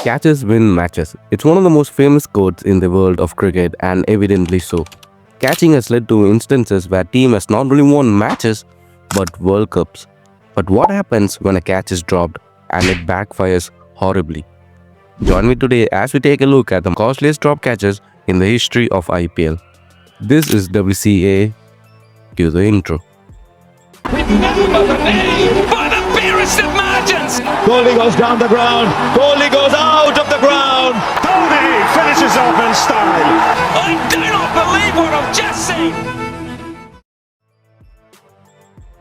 Catches win matches. It's one of the most famous quotes in the world of cricket, and evidently so. Catching has led to instances where team has not only won matches but World Cups. But what happens when a catch is dropped and it backfires horribly? Join me today as we take a look at the costliest drop catches in the history of IPL. This is WCA. Cue the intro. Remember the name by the barest of margins. Kohli goes down the ground. Kohli goes out of the ground. Kohli finishes off in style. I do not believe what I've just seen.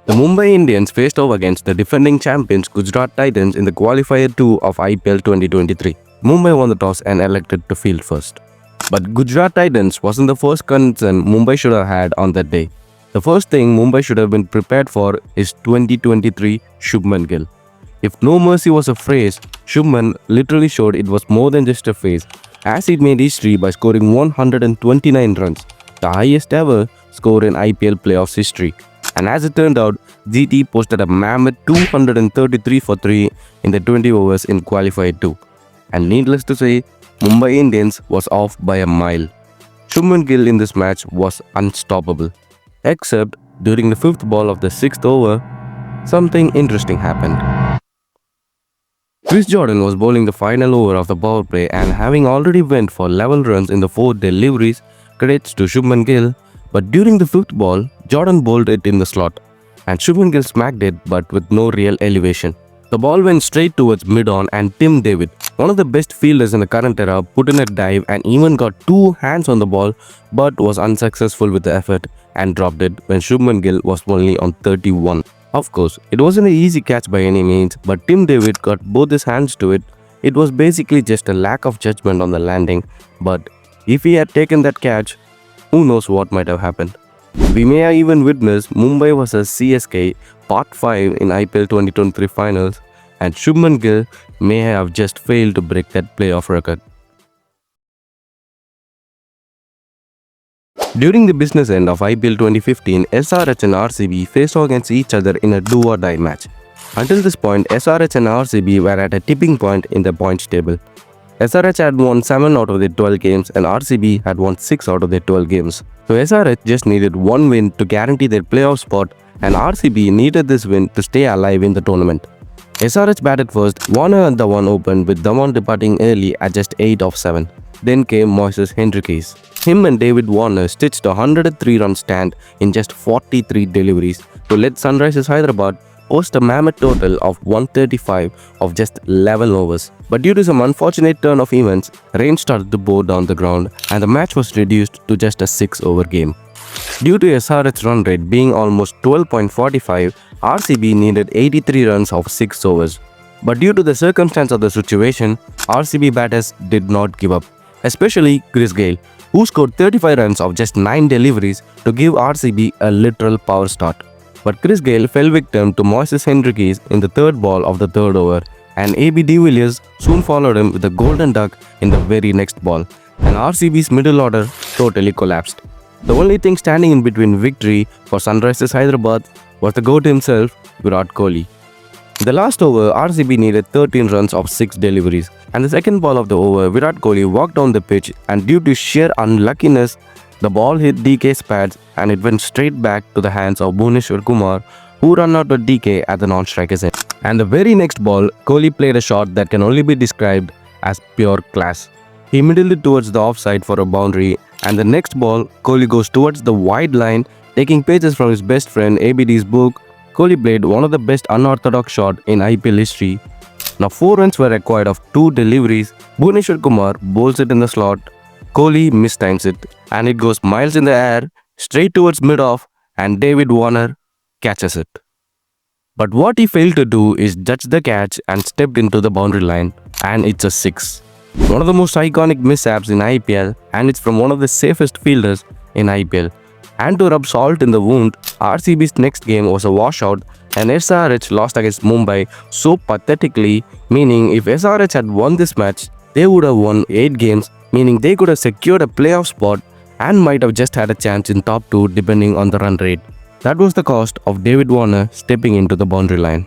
The Mumbai Indians faced off against the defending champions Gujarat Titans in the qualifier 2 of IPL 2023. Mumbai won the toss and elected to field first. But Gujarat Titans wasn't the first concern Mumbai should have had on that day. The first thing Mumbai should have been prepared for is 2023 Shubman Gill. If no mercy was a phrase, Shubman literally showed it was more than just a phase, as he made history by scoring 129 runs, the highest ever score in IPL playoffs history. And as it turned out, GT posted a mammoth 233 for 3 in the 20 overs in qualifier 2. And needless to say, Mumbai Indians was off by a mile. Shubman Gill in this match was unstoppable. Except during the 5th ball of the 6th over, something interesting happened. Chris Jordan was bowling the final over of the power play and having already went for 11 runs in the 4 deliveries, credits to Shubman Gill, but during the 5th ball, Jordan bowled it in the slot and Shubman Gill smacked it but with no real elevation. The ball went straight towards mid-on and Tim David, one of the best fielders in the current era, put in a dive and even got 2 hands on the ball but was unsuccessful with the effort and dropped it when Shubman Gill was only on 31. Of course, it wasn't an easy catch by any means, but Tim David got both his hands to it. It was basically just a lack of judgment on the landing, but if he had taken that catch, who knows what might have happened. We may have even witnessed Mumbai vs CSK Part 5 in IPL 2023 finals, and Shubman Gill may have just failed to break that playoff record. During the business end of IPL 2015, SRH and RCB faced off against each other in a do-or-die match. Until this point, SRH and RCB were at a tipping point in the points table. SRH had won 7 out of their 12 games and RCB had won 6 out of their 12 games. So SRH just needed one win to guarantee their playoff spot and RCB needed this win to stay alive in the tournament. SRH batted first. Warner and Dhawan opened with Dhawan departing early at just 8 of 7. Then came Moises Henriques. Him and David Warner stitched a 103-run stand in just 43 deliveries to let Sunrisers Hyderabad post a mammoth total of 135 of just 11 overs. But due to some unfortunate turn of events, rain started to pour down the ground and the match was reduced to just a 6-over game. Due to SRH's run rate being almost 12.45, RCB needed 83 runs of 6 overs. But due to the circumstance of the situation, RCB batters did not give up, especially Chris Gayle, who scored 35 runs of just 9 deliveries to give RCB a literal power start. But Chris Gayle fell victim to Moises Henriques in the 3rd ball of the 3rd over, and AB de Villiers soon followed him with a golden duck in the very next ball, and RCB's middle order totally collapsed. The only thing standing in between victory for Sunrisers Hyderabad was the GOAT himself, Virat Kohli. In the last over, RCB needed 13 runs of 6 deliveries, and the 2nd ball of the over, Virat Kohli walked down the pitch and due to sheer unluckiness, the ball hit DK's pads and it went straight back to the hands of Bhuvneshwar Kumar, who ran out with DK at the non-striker's end. And the very next ball, Kohli played a shot that can only be described as pure class. He middled it towards the offside for a boundary, and the next ball, Kohli goes towards the wide line, taking pages from his best friend ABD's book. Kohli played one of the best unorthodox shots in IPL history. Now 4 runs were required of 2 deliveries. Bhuvneshwar Kumar bowls it in the slot. Kohli mistimes it and it goes miles in the air, straight towards mid-off, and David Warner catches it. But what he failed to do is judge the catch and stepped into the boundary line, and it's a 6. One of the most iconic mishaps in IPL, and it's from one of the safest fielders in IPL. And to rub salt in the wound, RCB's next game was a washout and SRH lost against Mumbai so pathetically, meaning if SRH had won this match, they would have won 8 games, meaning they could have secured a playoff spot and might have just had a chance in top 2 depending on the run rate. That was the cost of David Warner stepping into the boundary line.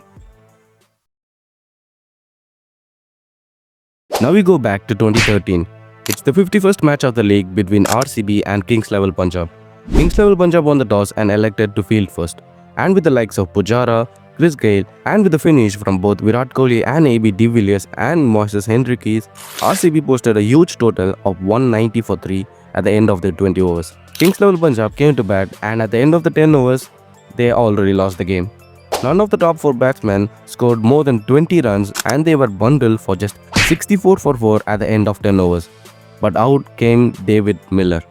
Now we go back to 2013. It's the 51st match of the league between RCB and Kings Level Punjab. Kings Level Punjab won the toss and elected to field first. And with the likes of Pujara, Chris Gayle, and with the finish from both Virat Kohli and AB de Villiers and Moises Henriques, RCB posted a huge total of 190 for 3 at the end of the 20 overs. Kings Level Punjab came to bat, and at the end of the 10 overs, they already lost the game. None of the top 4 batsmen scored more than 20 runs, and they were bundled for just 64 for 4 at the end of 10 overs. But out came David Miller.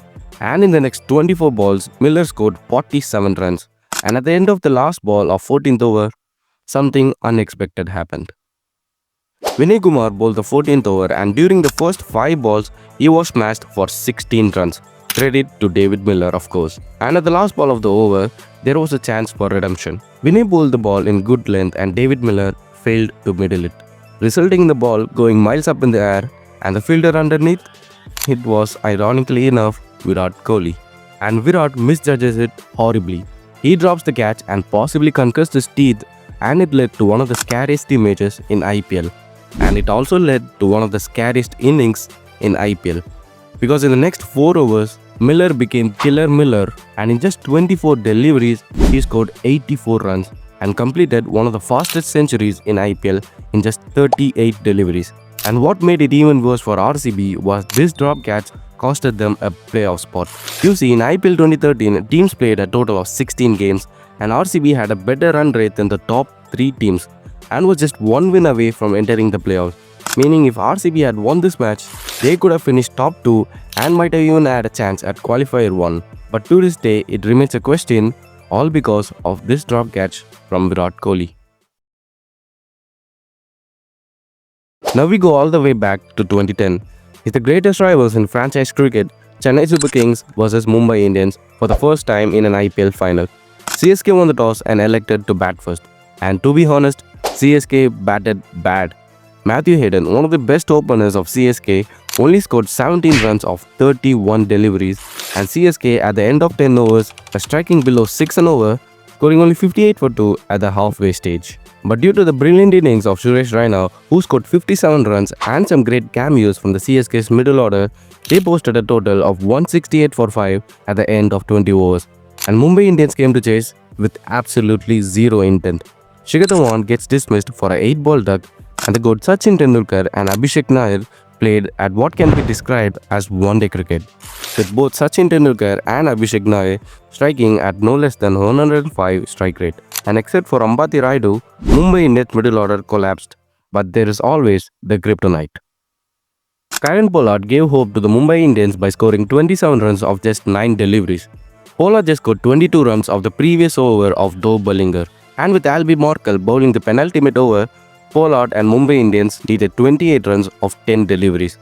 And in the next 24 balls, Miller scored 47 runs. And at the end of the last ball of 14th over, something unexpected happened. Vinay Kumar bowled the 14th over, and during the first 5 balls, he was smashed for 16 runs. Credit to David Miller, of course. And at the last ball of the over, there was a chance for redemption. Vinay bowled the ball in good length, and David Miller failed to middle it, resulting in the ball going miles up in the air, and the fielder underneath, it was, ironically enough, Virat Kohli. And Virat misjudges it horribly. He drops the catch and possibly concussed his teeth, and it led to one of the scariest images in IPL. And it also led to one of the scariest innings in IPL. Because in the next 4 overs, Miller became Killer Miller, and in just 24 deliveries, he scored 84 runs and completed one of the fastest centuries in IPL in just 38 deliveries. And what made it even worse for RCB was this drop catch costed them a playoff spot. You see, in IPL 2013, teams played a total of 16 games, and RCB had a better run rate than the top 3 teams and was just 1 win away from entering the playoffs. Meaning if RCB had won this match, they could have finished top 2 and might have even had a chance at qualifier 1. But to this day, it remains a question, all because of this drop catch from Virat Kohli. Now we go all the way back to 2010. It's the greatest rivals in franchise cricket, Chennai Super Kings vs Mumbai Indians, for the first time in an IPL final. CSK won the toss and elected to bat first. And to be honest, CSK batted bad. Matthew Hayden, one of the best openers of CSK, only scored 17 runs of 31 deliveries, and CSK at the end of 10 overs was striking below 6 an over, scoring only 58 for 2 at the halfway stage. But due to the brilliant innings of Suresh Raina, who scored 57 runs, and some great cameos from the CSK's middle order, they posted a total of 168 for 5 at the end of 20 overs. And Mumbai Indians came to chase with absolutely zero intent. Shikhar Dhawan gets dismissed for a 8-ball duck, and the GOAT Sachin Tendulkar and Abhishek Nair played at what can be described as one-day cricket, with both Sachin Tendulkar and Abhishek Nair striking at no less than 105 strike rate. And except for Ambati Rayudu, Mumbai Indians middle order collapsed, but there is always the kryptonite. Kieron Pollard gave hope to the Mumbai Indians by scoring 27 runs of just 9 deliveries. Pollard just scored 22 runs of the previous over of Dov Bullinger, and with Albie Morkel bowling the penultimate over, Pollard and Mumbai Indians needed 28 runs of 10 deliveries,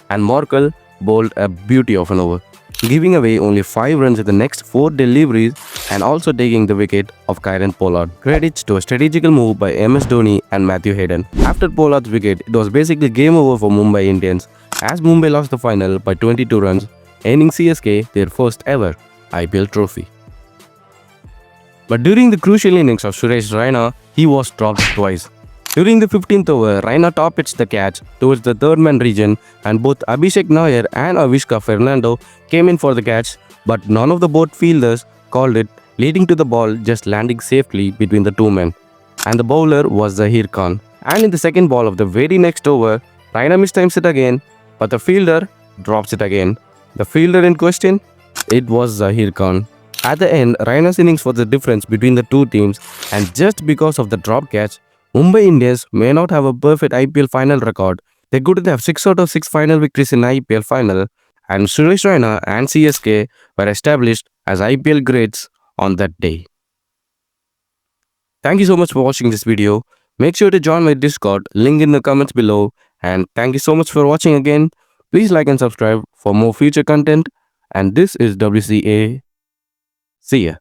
and Morkel bowled a beauty of an over, giving away only 5 runs in the next 4 deliveries and also taking the wicket of Kieron Pollard. Credits to a strategical move by MS Dhoni and Matthew Hayden. After Pollard's wicket, it was basically game over for Mumbai Indians, as Mumbai lost the final by 22 runs, earning CSK their first ever IPL trophy. But during the crucial innings of Suresh Raina, he was dropped twice. During the 15th over, Raina top-pitched the catch towards the third man region, and both Abhishek Nair and Avishka Fernando came in for the catch, but none of the both fielders called it, leading to the ball just landing safely between the 2 men. And the bowler was Zaheer Khan. And in the second ball of the very next over, Raina mistimes it again, but the fielder drops it again. The fielder in question? It was Zaheer Khan. At the end, Raina's innings was the difference between the two teams, and just because of the drop catch, Mumbai Indians may not have a perfect IPL final record. They couldn't have 6 out of 6 final victories in IPL final, and Suresh Raina and CSK were established as IPL greats on that day. Thank you so much for watching this video. Make sure to join my Discord, link in the comments below, and thank you so much for watching again. Please like and subscribe for more future content, and this is WCA. See ya.